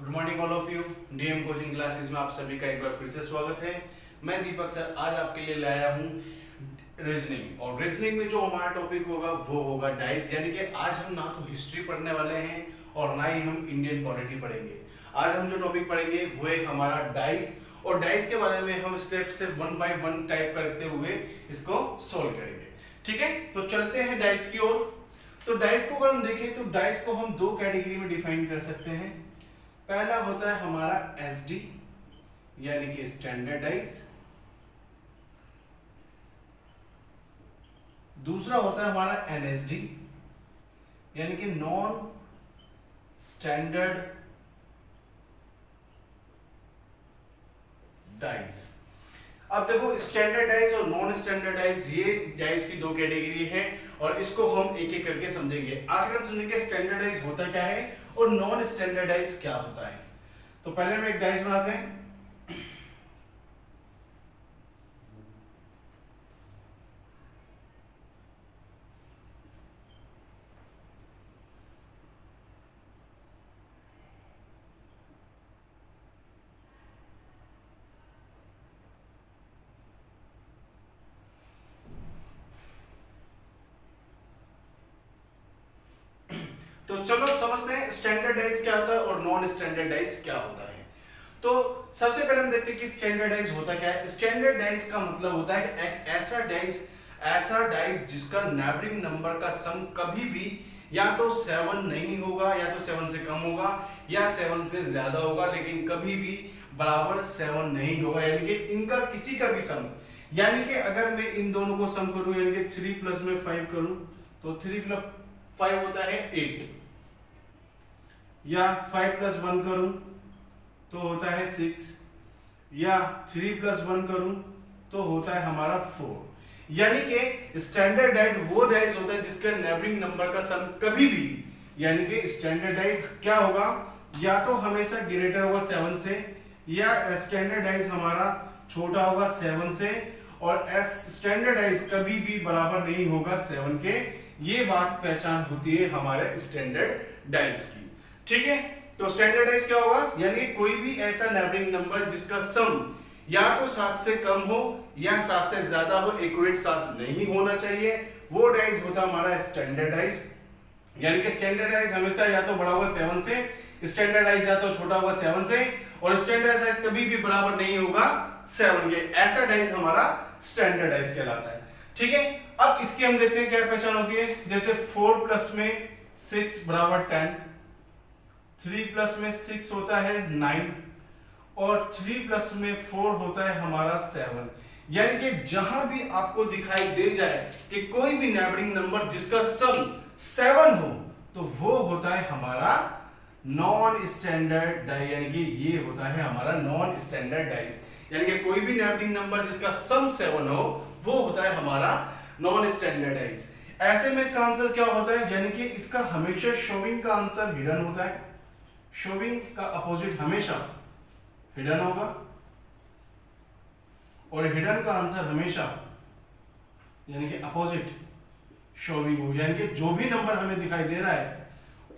Good morning all of you. DM coaching classes में आप सभी का एक बार फिर से स्वागत है। मैं दीपक सर आज आपके लिए लाया हूँ रीजनिंग, और रीजनिंग में जो हमारा टॉपिक होगा वो होगा डाइस। यानी कि आज हम ना तो हिस्ट्री पढ़ने वाले हैं और ना ही हम इंडियन पॉलिटी पढ़ेंगे। आज हम जो टॉपिक पढ़ेंगे वो है हमारा डाइस, और डाइस के बारे में हम स्टेप से 1 बाय 1 टाइप करते हुए इसको सोल्व करेंगे। ठीक है, तो चलते हैं डाइस की ओर। तो डाइस को अगर हम देखें तो डाइस को हम दो कैटेगरी में डिफाइन कर सकते हैं। पहला होता है हमारा एसडी यानी कि स्टैंडर्ड डाइस, दूसरा होता है हमारा एनएसडी यानी कि नॉन स्टैंडर्ड डाइस। अब देखो, स्टैंडर्ड डाइस और नॉन स्टैंडर्ड डाइस, ये डाइस की दो कैटेगरी है और इसको हम एक एक करके समझेंगे। आखिर हम समझेंगे स्टैंडर्ड डाइस होता क्या है और नॉन स्टैंडर्ड डाइस क्या होता है। तो पहले हम एक डाइस बनाते हैं। तो चलो समझते हैं स्टैंडर्ड डाइस क्या होता है और नॉन स्टैंडर्ड डाइस क्या होता है। तो सबसे पहले हम देखते हैं कि स्टैंडर्ड डाइस होता क्या है। स्टैंडर्ड डाइस का मतलब होता है कि एक ऐसा डाइस जिसका नेबरिंग नंबर का सम कभी भी या तो 7 नहीं होगा, या तो 7 से कम होगा, या 7 से ज्यादा होगा, लेकिन कभी भी बराबर 7 नहीं होगा। यानी कि इनका किसी का भी सम, यानी कि अगर मैं इन दोनों को सम करूं, यानी कि 3 प्लस में 5 करूं तो 3 प्लस 5 होता है 8, या 5 प्लस 1 करूं तो होता है 6, या 3 प्लस 1 करूं तो होता है हमारा 4। यानी कि स्टैंडर्ड डाइस वो डाइस होता है जिसका नेबरिंग नंबर का सम कभी भी, यानी कि स्टैंडर्ड डाइस क्या होगा, या तो हमेशा ग्रेटर होगा 7 से, या स्टैंडर्ड डाइस हमारा छोटा होगा 7 से, और स्टैंडर्ड डाइस कभी भी बराबर नहीं होगा 7 के। ये बात पहचान होती है हमारे स्टैंडर्ड डाइस की। ठीक है, तो स्टैंडर्ड डाइस क्या होगा, यानी कोई भी ऐसा नेबरिंग नंबर जिसका सम या तो 7 से कम हो या 7 से ज्यादा हो, एक्यूरेट 7 नहीं होना चाहिए, वो डाइस होता है हमारा स्टैंडर्ड डाइस। यानी कि स्टैंडर्ड डाइस हमेशा या तो बड़ा होगा 7 से, स्टैंडर्ड डाइस या तो छोटा होगा 7 से, और स्टैंडर्ड डाइस कभी भी बराबर नहीं होगा 7 के। ऐसा डाइस हमारा स्टैंडर्ड डाइस कहलाता है। ठीक है, अब इसकी हम देखते हैं क्या पहचान होती है। जैसे 4 प्लस में 6 बराबर 10, 3 प्लस में 6 होता है 9, और 3 प्लस में 4 होता है हमारा 7। यानी कि जहां भी आपको दिखाई दे जाए कि कोई भी नेबरिंग नंबर जिसका सम 7 हो तो वो होता है हमारा नॉन स्टैंडर्ड डाइस, यानी कि ये होता है हमारा नॉन स्टैंडर्ड डाइस। यानी कि कोई भी नेबरिंग नंबर जिसका सम 7 हो वो होता है हमारा नॉन स्टैंडर्ड डाइस। ऐसे में इसका आंसर क्या होता है, यानी कि इसका हमेशा शोविंग का आंसर हिडन होता है। शोविंग का अपोजिट हमेशा हिडन होगा, और हिडन का आंसर हमेशा यानी कि अपोजिट शोविंग होगा। यानी कि जो भी नंबर हमें दिखाई दे रहा है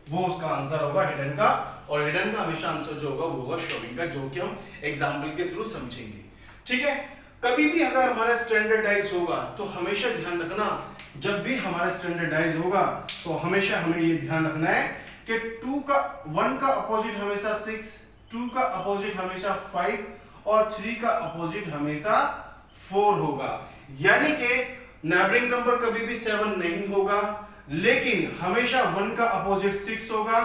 वो उसका आंसर होगा हिडन का, और हिडन का हमेशा आंसर जो होगा वो होगा शोविंग का, जो कि हम एग्जाम्पल के थ्रू समझेंगे। ठीक है, कभी भी अगर हमारा स्टैंडर्ड डाइस होगा तो हमेशा ध्यान रखना, जब भी हमारा स्टैंडर्ड डाइस होगा तो हमेशा हमें ये ध्यान रखना है कि 1 का अपोजिट हमेशा 6, 2 का अपोजिट हमेशा 5, और 3 का अपोजिट हमेशा 4 होगा। यानी कि नेबरिंग नंबर कभी भी 7 नहीं होगा, लेकिन हमेशा 1 का अपोजिट 6 होगा,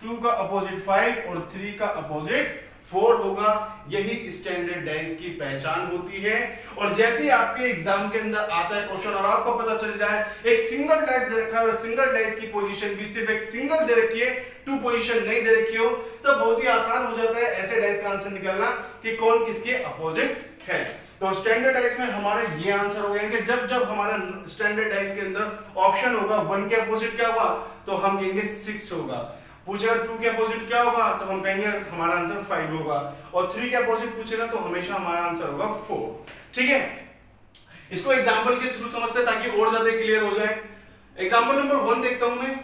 2 का अपोजिट 5 और 3 का अपोजिट 4 होगा। यही स्टैंडर्ड डाइस की पहचान होती है। और जैसे ही आपके एग्जाम के अंदर आता है क्वेश्चन और आपको पता चल जाए एक सिंगल डाइस दे रखा है और सिंगल डाइस की पोजीशन भी सिर्फ एक सिंगल दे रखी है, 2 पोजीशन नहीं दे रखी हो, तो बहुत ही आसान हो जाता है ऐसे डाइस का आंसर निकालना कि कौन किसके अपोजिट है। तो स्टैंडर्ड डाइस में हमारा ये आंसर हो गया कि जब जब हमारा स्टैंडर्ड डाइस के अंदर ऑप्शन होगा 1 के अपोजिट क्या होगा तो हम कहेंगे 6 होगा, पूछेगा 2 के अपोजिट क्या होगा तो हम कहेंगे हमारा आंसर 5 होगा, और 3 के अपोजिट पूछेगा तो हमेशा हमारा आंसर होगा 4। ठीक है, इसको एग्जांपल के थ्रू समझते हैं ताकि और ज्यादा क्लियर हो जाए। एग्जांपल नंबर 1 देखता हूं मैं।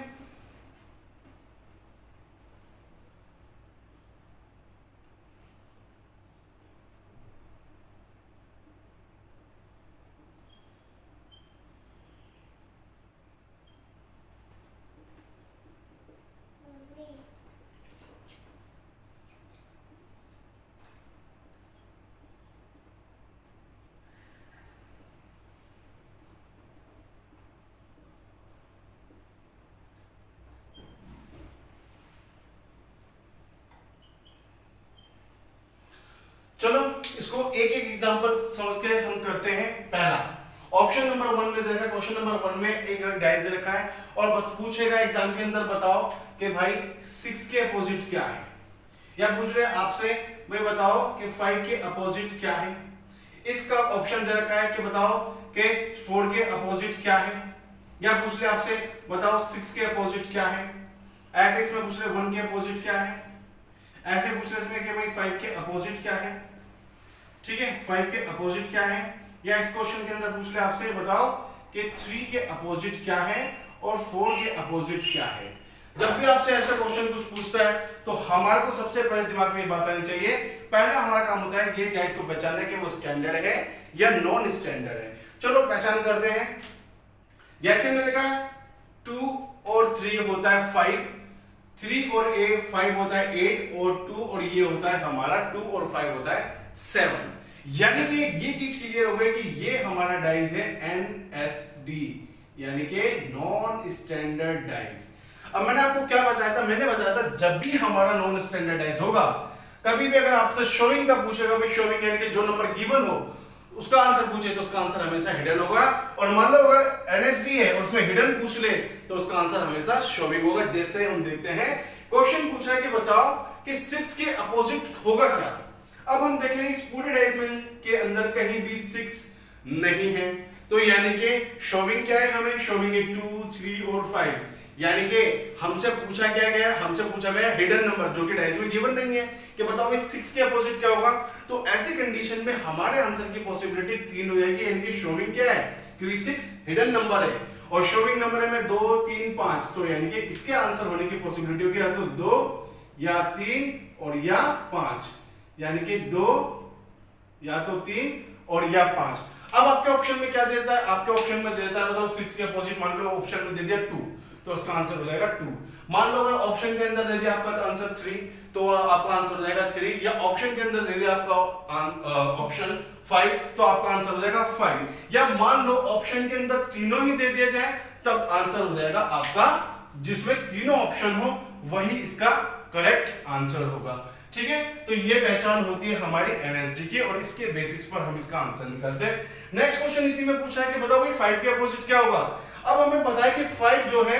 चलो इसको एक एक एग्जांपल समझ के हम करते हैं। पहला ऑप्शन नंबर 1 में दे रखा है, क्वेश्चन नंबर 1 में एक डाइस दे रखा है और पूछेगा एग्जाम के अंदर बताओ कि भाई 6 के अपोजिट क्या है, या पूछ रहे आपसे भाई बताओ कि 5 के अपोजिट क्या है। इसका ऑप्शन दे रखा है कि बताओ कि 4 के अपोजिट क्या है, या पूछ रहे आपसे बताओ 6 के अपोजिट क्या है। ऐसे इसमें पूछ रहे 1 के अपोजिट क्या है, ऐसे पूछ रहे इसमें कि भाई 5 के अपोजिट क्या है, ठीक है 5 के अपोजिट क्या है। या इस क्वेश्चन के अंदर पूछ रहे आपसे बताओ कि 3 के अपोजिट क्या है और 4 के अपोजिट क्या है। जब भी आपसे ऐसा क्वेश्चन कुछ पूछता है तो हमारे को सबसे पहले दिमाग में बात आनी चाहिए, पहला हमारा काम होता है कि गाइस को पहचानना कि वो स्टैंडर्ड है या नॉन स्टैंडर्ड है। चलो पहचान करते हैं। जैसे मैंने कहा 2 और 3 होता है 5, 3 और 5 होता है 8, और 2 और ये होता है हमारा 2 और 5 होता है 7। यानी कि ये चीज क्लियर हो गई कि ये हमारा डाइस है एनएसडी, यानी कि नॉन स्टैंडर्ड डाइस। अब मैंने आपको क्या बताया था, मैंने बताया था जब भी हमारा नॉन स्टैंडर्ड डाइस होगा, कभी भी अगर आपसे शोइंग का पूछेगा, भाई शोइंग यानी कि जो नंबर गिवन हो उसका आंसर पूछे तो उसका आंसर हमेशा हिडन होगा, और मान लो अगर एनएसडी है और उसमें हिडन पूछ ले तो उसका आंसर हमेशा शोइंग होगा। जैसे हम देखते हैं क्वेश्चन पूछ रहा है कि बताओ कि 6 के अपोजिट होगा क्या। अब हम देख लें इस पूरे डाइस में के अंदर कहीं भी 6 नहीं है, तो यानी कि शोइंग क्या है, हमें शोइंग है 2, 3 और 5, यानी कि हमसे पूछा क्या गया, हमसे पूछा गया हिडन नंबर जो कि डाइस में गिवन नहीं है कि बताओ भाई 6 के अपोजिट क्या होगा। तो ऐसी कंडीशन में हमारे आंसर की पॉसिबिलिटी 3 हो जाएगी, यानी कि शोइंग क्या है, क्योंकि 6 हिडन नंबर है और शोइंग नंबर है में 2, 3, 5, तो यानी कि इसके आंसर होने की पॉसिबिलिटी होगी या तो 2 या 3 और या 5, यानी कि 2 या तो 3 और या 5। अब आपके ऑप्शन में क्या देता है, आपके ऑप्शन में देता है बताओ 6 के अपोजिट, मान लो ऑप्शन में दे दिया 2, तो उसका आंसर हो जाएगा 2। मान लो अगर ऑप्शन के अंदर दे दिया आपका आंसर 3, तो आपका आंसर हो जाएगा 3, या ऑप्शन के अंदर दे दिया आपका ऑप्शन 5, तो आपका आंसर हो जाएगा 5, या मान लो ऑप्शन के अंदर तीनों ही दे दिया जाए तब आंसर हो जाएगा आपका जिसमें तीनों ऑप्शन हो वही इसका करेक्ट आंसर होगा। ठीक है, तो ये पहचान होती है हमारी एनएसडी की और इसके बेसिस पर हम इसका आंसर निकालते हैं। नेक्स्ट क्वेश्चन इसी में पूछा है कि बताओ भाई 5 के अपोजिट क्या होगा। अब हमें पता है कि 5 जो है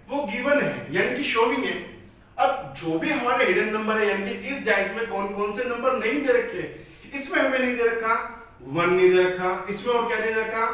वो गिवन है यानी कि शोइंग है। अब जो भी हमारे हिडन नंबर है यानी कि इस डाइस में कौन कौन से नंबर नहीं दे रखे, इसमें हमें नहीं दे रखा 1 नहीं दे रखा, इसमें और क्या नहीं दे रखा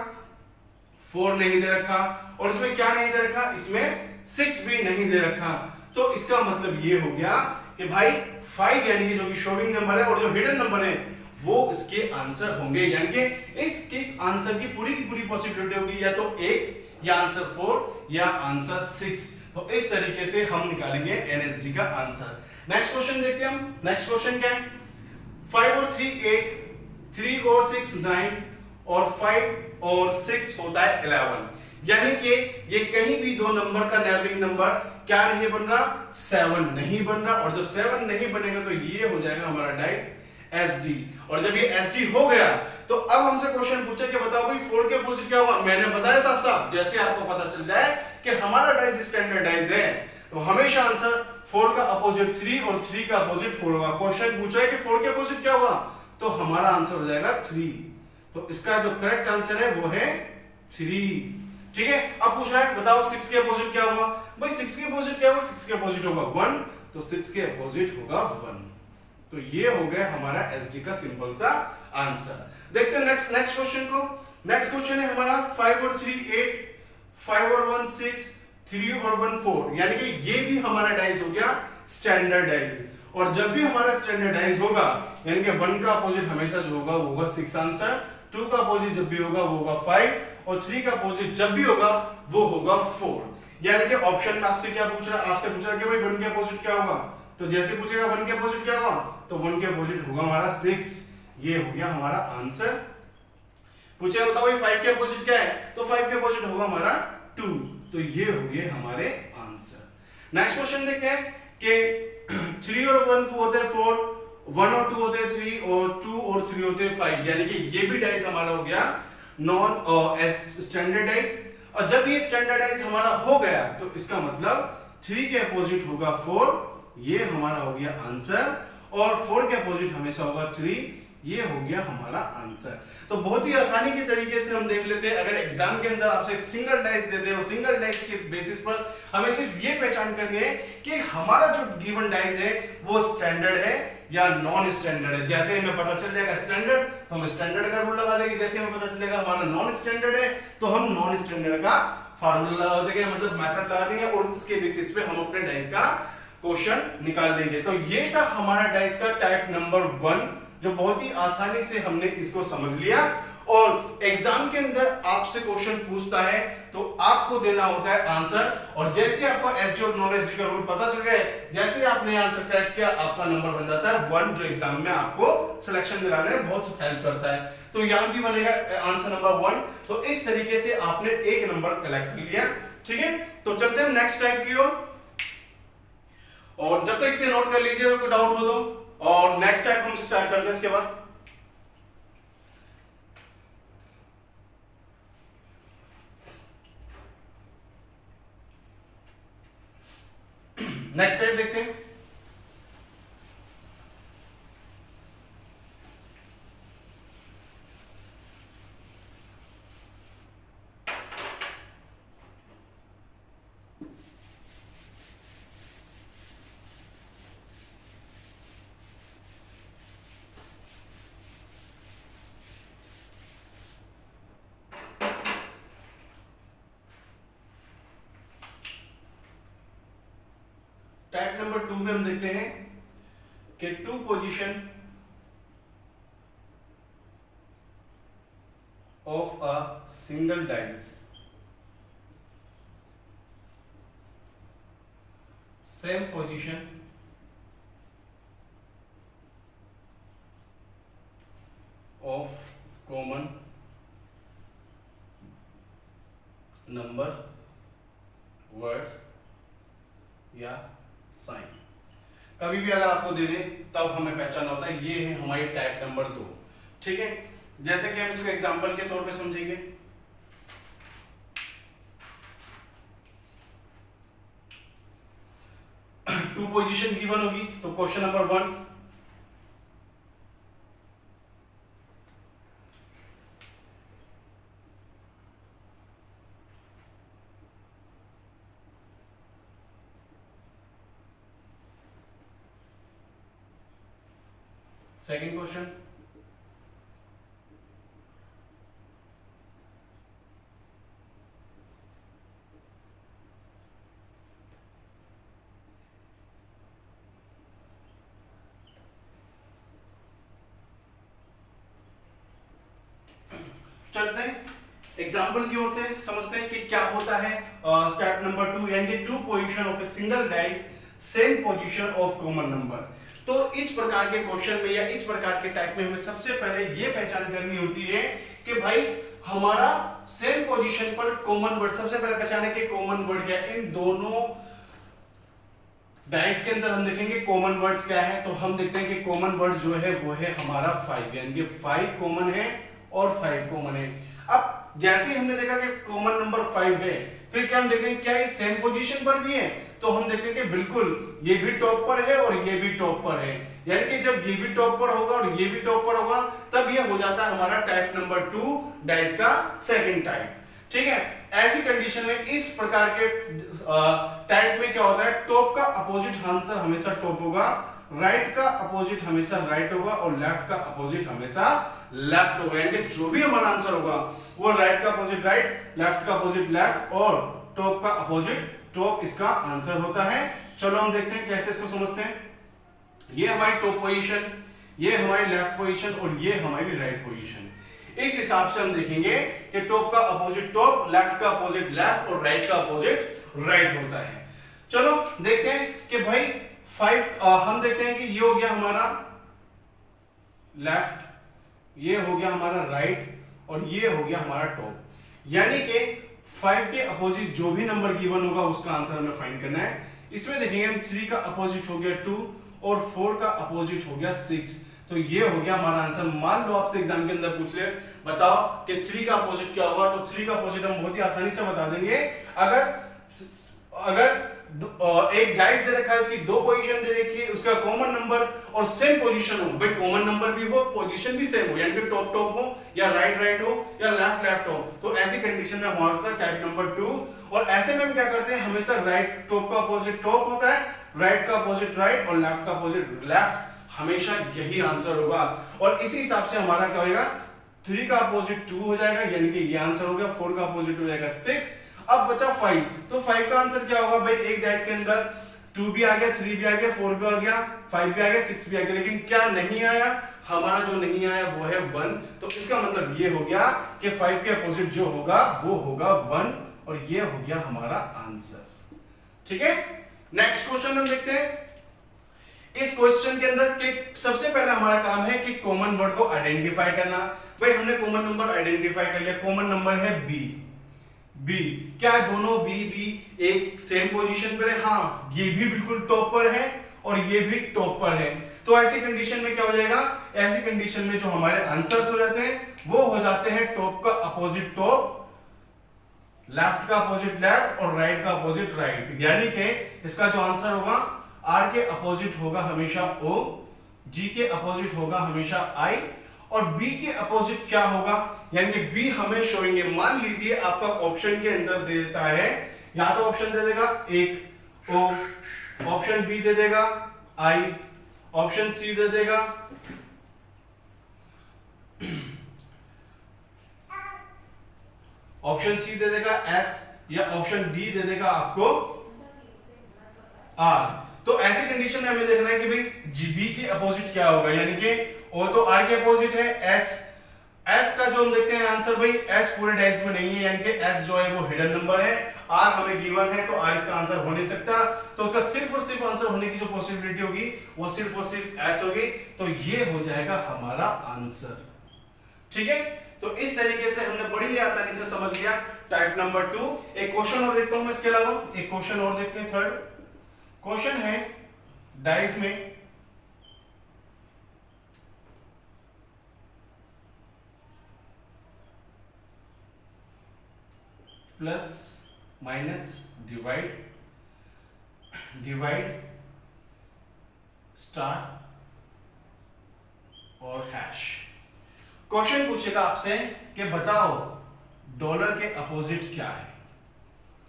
4 नहीं दे रखा, और इसमें क्या नहीं दे रखा, इसमें 6 भी नहीं दे रखा। तो इसका मतलब ये हो गया कि भाई 5 यानी कि जो कि शोइंग नंबर है और जो हिडन नंबर है वो इसके आंसर होंगे, यानी कि इसके आंसर की पूरी पॉसिबिलिटी होगी या तो 1 या आंसर 4 या आंसर 6। तो इस तरीके से हम निकालेंगे एनएसडी का आंसर। नेक्स्ट क्वेश्चन देखते हैं हम। नेक्स्ट क्वेश्चन क्या है, 5 और 3 8, 3 और 6 9 और 5 और 6 होता है 11, यानी कि ये कहीं भी दो नंबर का नेबरिंग नंबर क्या नहीं बन रहा, 7 नहीं बन रहा, और जब 7 नहीं बनेगा तो ये हो जाएगा हमारा डाइस एसडी। और जब ये एसडी हो गया तो अब हमसे क्वेश्चन पूछे कि बताओ भाई 4 के अपोजिट क्या होगा। मैंने बताया साफ साफ, जैसे आपको पता चल जाए कि हमारा डाइस स्टैंडर्ड डाइस है तो हमेशा आंसर 4 का अपोजिट 3 और 3 का अपोजिट 4 होगा। क्वेश्चन पूछ रहा है कि 4 के अपोजिट क्या होगा, तो हमारा आंसर हो जाएगा 3। तो इसका जो करेक्ट आंसर है वो है 3। ठीक है, अब पूछ रहा है बताओ 6 के अपोजिट क्या होगा। भाई 6 के अपोजिट क्या होगा, 6 के अपोजिट होगा 1, तो 6 के अपोजिट होगा 1। तो ये हो गया हमारा एसडी का सिंपल सा आंसर। देखते हैं नेक्स्ट क्वेश्चन को। नेक्स्ट क्वेश्चन है हमारा 5 और 3 8, 5 और 1 6, 3 और 1 4, यानी कि ये भी हमारा डाइस हो गया स्टैंडर्ड डाइस। और जब भी हमारा स्टैंडर्ड डाइस होगा यानी कि 1 का अपोजिट हमेशा जो होगा वो होगा 6 आंसर, 2 का अपोजिट जब भी होगा वो होगा 5, और 3 का अपोजिट जब भी होगा वो होगा 4। यानी कि ऑप्शन में आपसे क्या पूछ रहा है, आपसे पूछ रहा है कि भाई 1 के अपोजिट क्या होगा, तो जैसे पूछेगा 1 के अपोजिट क्या होगा तो 1 के अपोजिट होगा हमारा 6। ये हो गया हमारा आंसर। पूछेगा बताओ भाई 5 के अपोजिट क्या है, तो 5 के अपोजिट होगा हमारा 2। तो ये हो गए हमारे आंसर। नेक्स्ट क्वेश्चन देखते हैं कि 3 और 1 होते हैं 4, 1 और 2 होते हैं 3, और 2 और 3 होते हैं 5, यानी कि ये भी डाइस हमारा हो गया नॉन स्टैंडर्ड डाइस। और जब ये स्टैंडर्ड डाइस हमारा हो गया तो इसका मतलब 3 के अपोजिट होगा 4, ये हमारा हो गया आंसर, और 4 के अपोजिट हमेशा होगा 3, ये हो गया हमारा आंसर। तो बहुत ही आसानी के तरीके से हम देख लेते हैं, अगर एग्जाम के अंदर आपसे एक सिंगल डाइस दे दे और सिंगल डाइस के बेसिस पर हमें सिर्फ ये पहचान करनी है कि हमारा जो गिवन डाइस है वो स्टैंडर्ड है या नॉन स्टैंडर्ड है। जैसे हमें पता चल जाएगा स्टैंडर्ड तो हम स्टैंडर्ड का रूल लगा देंगे, जैसे हमें पता चलेगा हमारा नॉन स्टैंडर्ड है तो हम नॉन स्टैंडर्ड का फार्मूला लगा देंगे, मतलब मेथड लगा देंगे और उसके बेसिस पे हम अपने डाइस का क्वेश्चन निकाल देंगे। तो ये था हमारा डाइस का टाइप नंबर 1, जो बहुत ही आसानी से हमने इसको समझ लिया। और एग्जाम के अंदर आपसे क्वेश्चन पूछता है तो आपको देना होता है आंसर, और जैसे आपको एसडी और नॉन एसडी का रूल पता चल गया है, जैसे आपने आंसर करेक्ट किया आपका नंबर बन जाता है 1, जो एग्जाम में आपको सिलेक्शन दिलाने में बहुत हेल्प करता है। तो यहां भी बनेगा आंसर नंबर 1। तो इस तरीके से आपने एक नंबर कलेक्ट कर लिया, ठीक है। तो चलते हैं नेक्स्ट टाइप की ओर, और जब तक इसे नोट कर लीजिए कोई डाउट हो तो, और नेक्स्ट टाइप हम स्टार्ट करते हैं इसके बाद। नेक्स्ट टाइप देखते हैं। टाइप नंबर 2 में हम देखते हैं कि 2 position of a single dice, same position of common number, word या साइन। कभी भी अगर आपको दे दे तब हमें पहचानना होता है ये है हमारी टाइप नंबर 2, ठीक है। जैसे कि हम इसको एग्जांपल के तौर पे समझेंगे। टू पोजीशन गिवन होगी तो क्वेश्चन नंबर 1, सेकंड क्वेश्चन, चलते हैं एग्जाम्पल की ओर से, समझते हैं कि क्या होता है स्टेप नंबर 2, यानी 2 position of a single dice, same position of common number. तो इस प्रकार के क्वेश्चन में या इस प्रकार के टाइप में हमें सबसे पहले ये पहचान करनी होती है कि भाई हमारा सेम पोजीशन पर कॉमन वर्ड, सबसे पहले पहचाने कि कॉमन वर्ड क्या है। इन दोनों डाइस के अंदर हम देखेंगे कॉमन वर्ड्स क्या है, तो हम देखते हैं कि कॉमन वर्ड जो है वो है हमारा 5, यानी कि 5 कॉमन है और 5 कॉमन है। अब जैसे ही हमने देखा कि कॉमन नंबर 5 है, फिर क्या हम देखते हैं क्या ये सेम पोजीशन पर भी है, तो हम देखते हैं कि बिल्कुल ये भी टॉप पर है और ये भी टॉप पर है, यानी कि जब ये भी टॉप पर होगा और ये भी टॉप पर होगा तब ये हो जाता है हमारा टाइप नंबर 2 डाइस का सेकंड टाइप, ठीक है। ऐसी कंडीशन में इस प्रकार के टाइप में क्या होता है, टॉप का अपोजिट आंसर हमेशा टॉप होगा, राइट का अपोजिट हमेशा राइट होगा और लेफ्ट का अपोजिट हमेशा लेफ्ट होगा, यानी कि जो भी हमारा आंसर होगा वो राइट का अपोजिट राइट, लेफ्ट का अपोजिट लेफ्ट और टॉप का अपोजिट टॉप इसका आंसर होता है। चलो हम देखते हैं कैसे इसको समझते हैं। ये हमारी टॉप पोजीशन, ये हमारी लेफ्ट पोजीशन और ये हमारी राइट पोजीशन। इस हिसाब से हम देखेंगे कि टॉप का अपोजिट टॉप, लेफ्ट का अपोजिट लेफ्ट और राइट का अपोजिट राइट होता है। चलो देखते हैं कि भाई 5 हम देखते हैं कि ये हो गया हमारा लेफ्ट, ये हो गया हमारा राइट और ये हो गया हमारा टॉप, यानी कि 5 के अपोजिट जो भी नंबर गिवन होगा उसका आंसर हमें फाइंड करना है। इसमें देखेंगे हम 3 का अपोजिट हो गया 2 और 4 का अपोजिट हो गया 6, तो ये हो गया हमारा आंसर। मान लो आपसे एग्जाम के अंदर पूछ ले बताओ कि 3 का अपोजिट क्या होगा, तो 3 का अपोजिट हम बहुत ही आसानी से बता देंगे। अगर एक डाइस दे रखा है, उसकी दो पोजीशन दे रखी है, उसका कॉमन नंबर और सेम पोजीशन हो, भाई कॉमन नंबर भी हो, पोजीशन भी सेम हो, यानी कि टॉप टॉप हो या राइट राइट हो या लेफ्ट लेफ्ट हो, तो ऐसी कंडीशन में हमारा होता है टाइप नंबर 2। और ऐसे में हम क्या करते हैं, हमेशा राइट टॉप का अपोजिट टॉप होता है, राइट का अपोजिट राइट और लेफ्ट का अपोजिट लेफ्ट, हमेशा यही आंसर होगा। और इसी हिसाब से हमारा क्या होगा, 3 का अपोजिट 2 हो जाएगा, यानी कि ये आंसर हो गया। 4 का अपोजिट हो जाएगा 6। अब बचा 5, तो 5 का आंसर क्या होगा भाई, एक डाइस के अंदर 2 भी आ गया, 3 भी आ गया, 4 भी आ गया, 5 भी आ गया, 6 भी आ गया, लेकिन क्या नहीं आया, हमारा जो नहीं आया वो है 1। तो इसका मतलब ये हो गया कि 5 के अपोजिट जो होगा वो होगा 1, और ये हो गया हमारा आंसर। ठीक है, नेक्स्ट क्वेश्चन हम देखते हैं। इस क्वेश्चन के अंदर के सबसे पहले हमारा काम है कि कॉमन वर्ड को आइडेंटिफाई करना। भाई हमने कॉमन नंबर आइडेंटिफाई कर लिया, कॉमन नंबर है बी। बी क्या है, दोनों बी एक सेम पोजीशन पर है, हाँ ये भी बिल्कुल टॉप पर है और ये भी टॉप पर है। तो ऐसी कंडीशन में क्या हो जाएगा, ऐसी कंडीशन में जो हमारे आंसर्स हो जाते हैं वो हो जाते हैं टॉप का अपोजिट टॉप, लेफ्ट का अपोजिट लेफ्ट और राइट का अपोजिट राइट। यानी कि इसका जो आंसर होगा, आर के अपोजिट होगा हमेशा ओ, जी के अपोजिट होगा हमेशा आई, और बी के अपोजिट क्या होगा, यानी कि बी हमें शोएंगे। मान लीजिए आपका ऑप्शन के अंदर दे देता है, या तो ऑप्शन दे देगा एक ओ, ऑप्शन बी दे देगा आई, ऑप्शन सी दे देगा ऑप्शन सी दे देगा एस, या ऑप्शन डी दे देगा आपको आर। तो ऐसी कंडीशन में हमें देखना है कि भाई बी के अपोजिट क्या होगा, यानी कि ओ तो आर के अपोजिट है एस। एस का जो हम देखते हैं आंसर, भाई एस पूरे डाइस में नहीं है, यानी कि एस जो है वो हिडन नंबर है। आर हमें गिवन है, तो आर इसका आंसर हो नहीं सकता, तो उसका सिर्फ और सिर्फ आंसर होने की जो पॉसिबिलिटी होगी वो सिर्फ और सिर्फ एस होगी। तो ये हो जाएगा हमारा आंसर। ठीक है, तो इस तरीके से हमने बड़ी आसानी से समझ लिया टाइप नंबर 2। एक क्वेश्चन और देखता हूं मैं, इसके अलावा एक क्वेश्चन और देखते हैं। थर्ड क्वेश्चन है, डाइस में plus minus divide, divide star और हैश। क्वेश्चन पूछेगा आपसे कि बताओ डॉलर के अपोजिट क्या है।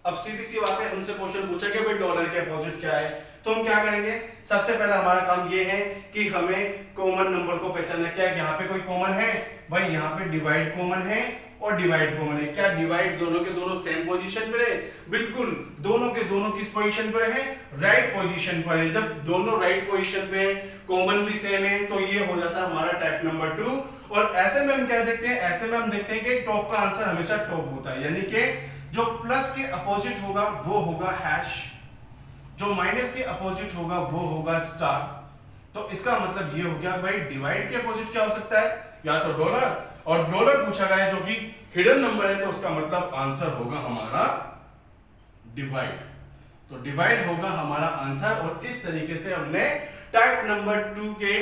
अब सीधी सी बात है, उनसे क्वेश्चन पूछा कि भाई डॉलर के अपोजिट क्या है, तो हम क्या करेंगे, सबसे पहला हमारा काम ये है कि हमें कॉमन नंबर को पहचानना। क्या यहाँ पे कोई कॉमन है, भाई यहाँ पे डिवाइड कॉमन है और डिवाइड कॉमन है। क्या डिवाइड दोनों के दोनों सेम पोजीशन पर है, बिल्कुल दोनों के दोनों किस पोजीशन पर है, राइट पोजीशन पर है। जब दोनों राइट पोजीशन पे है, कॉमन भी सेम है, तो ये हो जाता है हमारा टाइप नंबर 2। और ऐसे में हम क्या देखते हैं, ऐसे में हम देखते हैं कि टॉप का आंसर हमेशा टॉप होता है, यानी कि जो प्लस के अपोजिट होगा वो होगा हैश, जो माइनस के अपोजिट होगा वो होगा स्टार। तो इसका मतलब ये हो गया भाई डिवाइड के अपोजिट क्या हो सकता है, या तो डॉलर, और डॉलर पूछा गया है जो कि हिडन नंबर है, तो उसका मतलब आंसर होगा हमारा डिवाइड। तो डिवाइड होगा हमारा आंसर। और इस तरीके से हमने टाइप नंबर 2 के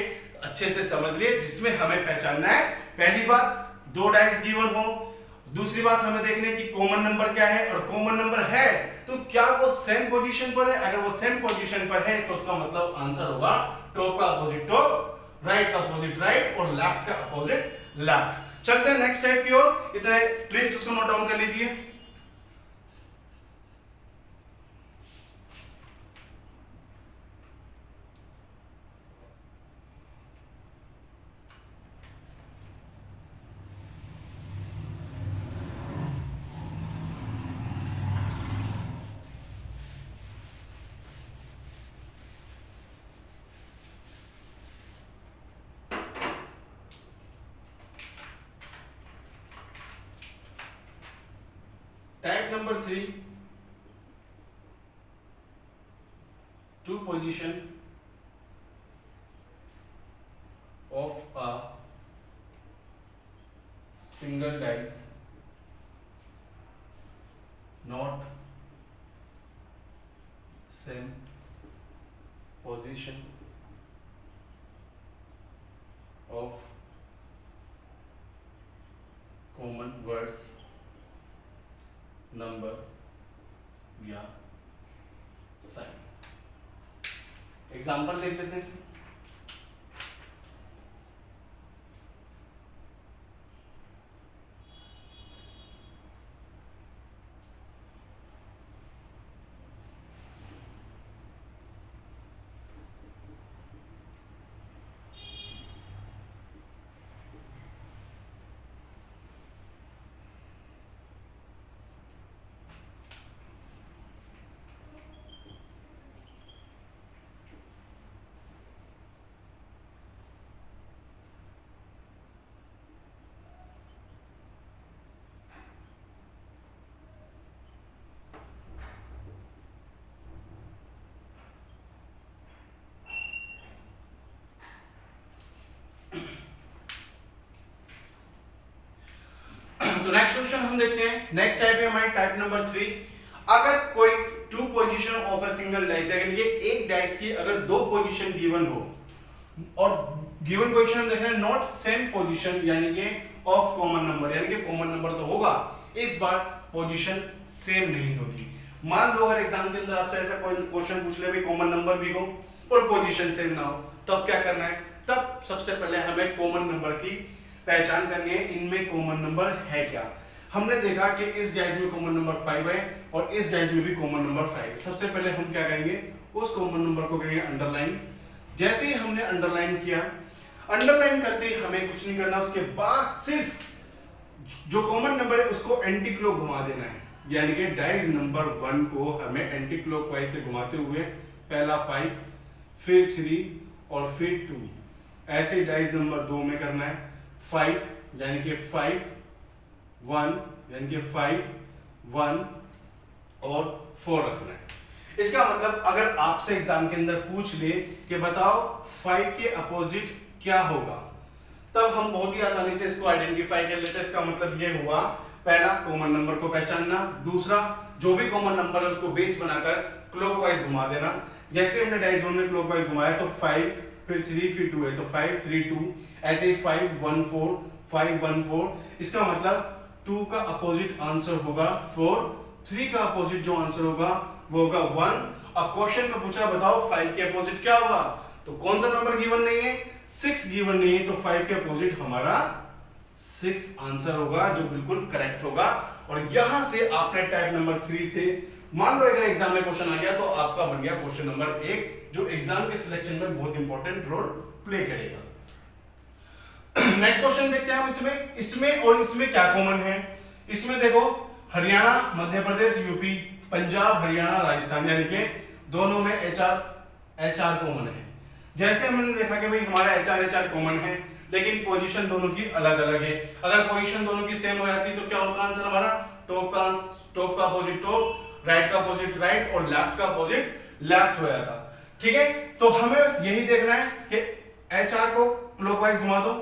अच्छे से समझ लिए, जिसमें हमें पहचानना है पहली बात दो डाइस गिवन हो, दूसरी बात हमें देखने की कॉमन नंबर क्या है, और कॉमन नंबर है तो क्या वो सेम पोजीशन पर है। अगर वो सेम पोजीशन पर है तो उसका मतलब आंसर होगा टॉप का अपोजिट टॉप, राइट का अपोजिट राइट और लेफ्ट का अपोजिट लेफ्ट। चलते हैं नेक्स्ट टाइप की ओर। इतने प्लीज उसको नोट डाउन कर लीजिए। Type number 3, two position of a single dice not same position of common words number या एग्जाम्पल देख लेते हैं इसमें। तो नेक्स्ट क्वेश्चन हम देखते हैं। नेक्स्ट टाइप है हमारी टाइप नंबर 3। अगर कोई two position of a single dice, यानी कि एक डाइस की अगर दो पोजीशन गिवन हो और गिवन पोजीशन हम देख रहे हैं नॉट सेम पोजीशन, यानी कि ऑफ कॉमन नंबर, यानी कि कॉमन नंबर तो होगा, इस बार पोजीशन सेम नहीं होगी। मान लो अगर एग्जाम के अंदर आपसे ऐसा कोई क्वेश्चन पूछ ले भाई कॉमन नंबर भी हो और पोजीशन सेम ना हो, तब क्या करना है? तब सबसे पहले हमें कॉमन नंबर की पहचान करनी है, इनमें कॉमन नंबर है क्या। हमने देखा कि इस डाइस में कॉमन नंबर 5 है और इस डाइस में भी कॉमन नंबर 5 है। सबसे पहले हम क्या करेंगे, उस कॉमन नंबर को करेंगे अंडरलाइन। जैसे ही हमने अंडरलाइन किया, अंडरलाइन करते ही हमें कुछ नहीं करना, उसके बाद सिर्फ जो कॉमन नंबर है उसको एंटी क्लॉक घुमा देना है, यानी कि डाइस नंबर 1 को हमें एंटी क्लॉकवाइज से घुमाते हुए पहला 5, फिर 3 और फिर 2, ऐसे डाइस नंबर 2 में करना है 5, यानी कि 5 1, यानी कि 5 1 और 4 रखना है। इसका मतलब अगर आपसे एग्जाम के अंदर पूछ ले कि बताओ 5 के अपोजिट क्या होगा, तब हम बहुत ही आसानी से इसको आइडेंटिफाई कर लेते हैं। इसका मतलब ये हुआ, पहला कॉमन नंबर को पहचानना, दूसरा जो भी कॉमन नंबर है उसको बेस बनाकर क्लॉकवाइज घुमा देना। जैसे हमने डाइस 1 में क्लॉकवाइज घुमाया तो 5 फिर 3 फिर 2 है तो 5 3 2, ऐसे ही 5 1 4 5 1 4। इसका मतलब 2 का अपोजिट आंसर होगा 4, 3 का अपोजिट जो आंसर होगा वो होगा 1। अब क्वेश्चन में पूछा बताओ 5 के अपोजिट क्या होगा, तो कौन सा नंबर गिवन नहीं है, 6 गिवन नहीं है, तो 5 के अपोजिट हमारा 6 आंसर होगा, जो बिल्कुल करेक्ट होगा। और यहां से आपने टाइप नंबर 3 से मान लो अगर एग्जाम में क्वेश्चन आ गया तो आपका बन गया क्वेश्चन नंबर 1, जो एग्जाम के सिलेक्शन में बहुत इंपॉर्टेंट रोल प्ले करेगा। नेक्स्ट क्वेश्चन देखते हैं हम। इसमें और इसमें क्या कॉमन है। इसमें देखो हरियाणा, मध्य प्रदेश, यूपी, पंजाब, हरियाणा, राजस्थान, यानी कि दोनों में एचआर कॉमन है। जैसे हमने देखा कि भाई हमारा एचआर कॉमन है, लेकिन पोजीशन दोनों की अलग अलग है। अगर पोजीशन दोनों की सेम हो जाती तो क्या होगा आंसर हमारा, टॉप का अपोजिट टॉप, राइट का अपोजिट राइट और लेफ्ट का अपोजिट लेफ्ट हो जाता। ठीक है, तो हमें यही देखना है कि एचआर को क्लॉकवाइज घुमा दो,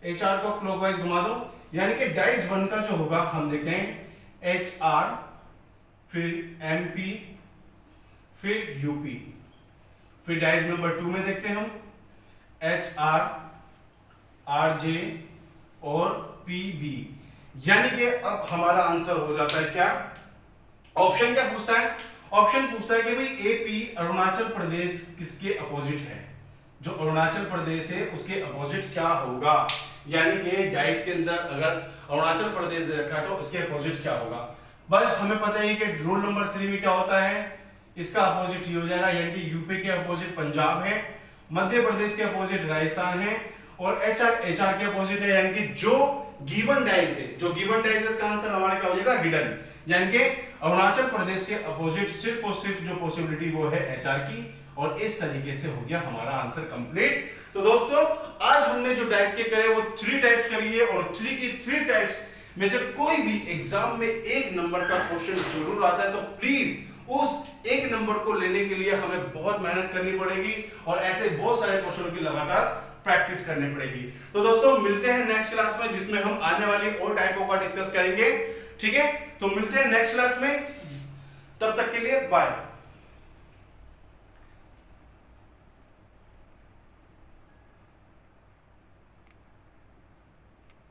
एचआर को क्लॉकवाइज घुमा दो, यानी कि डाइस 1 का जो होगा हम देखते हैं एचआर, फिर एमपी, फिर यूपी, फिर डाइस नंबर 2 में देखते हैं हम एचआर, आरजे और पीबी, यानी कि अब हमारा आंसर हो जाता है क्या, ऑप्शन क्या पूछता है, ऑप्शन पूछता है कि भाई एपी अरुणाचल प्रदेश किसके अपोजिट है, जो अरुणाचल प्रदेश है उसके अपोजिट क्या होगा, यानी कि डाइस के अंदर अगर अरुणाचल प्रदेश रखा है तो उसके अपोजिट क्या होगा। भाई हमें पता है कि रूल नंबर 3 में क्या होता है, इसका अपोजिट ही हो जाएगा, यानी कि यूपी के अपोजिट पंजाब है, मध्य प्रदेश के अपोजिट राजस्थान है और एचआर के अपोजिट है, यानी कि जो गिवन डाइस है, जो गिवन डाइस है इसका आंसर हमारा क्या हो जाएगा हिडन, यानी कि अरुणाचल प्रदेश के अपोजिट सिर्फ और सिर्फ जो पॉसिबिलिटी वो है एचआर की, और इस तरीके से हो गया हमारा आंसर कंप्लीट। तो दोस्तों आज हमने जो डाइस के करे वो 3 टाइप्स करी है और 3 की 3 टाइप्स में से कोई भी एग्जाम में एक नंबर का क्वेश्चन जरूर आता है, तो प्लीज उस एक नंबर को लेने के लिए हमें बहुत मेहनत करनी पड़ेगी और ऐसे बहुत सारे क्वेश्चनों की लगातार प्रैक्टिस करनी पड़ेगी। तो दोस्तों मिलते हैं नेक्स्ट क्लास में, जिसमें हम आने वाली और टाइपों का डिस्कस करेंगे। ठीक है, तो मिलते हैं नेक्स्ट क्लास में, तब तक के लिए बाय।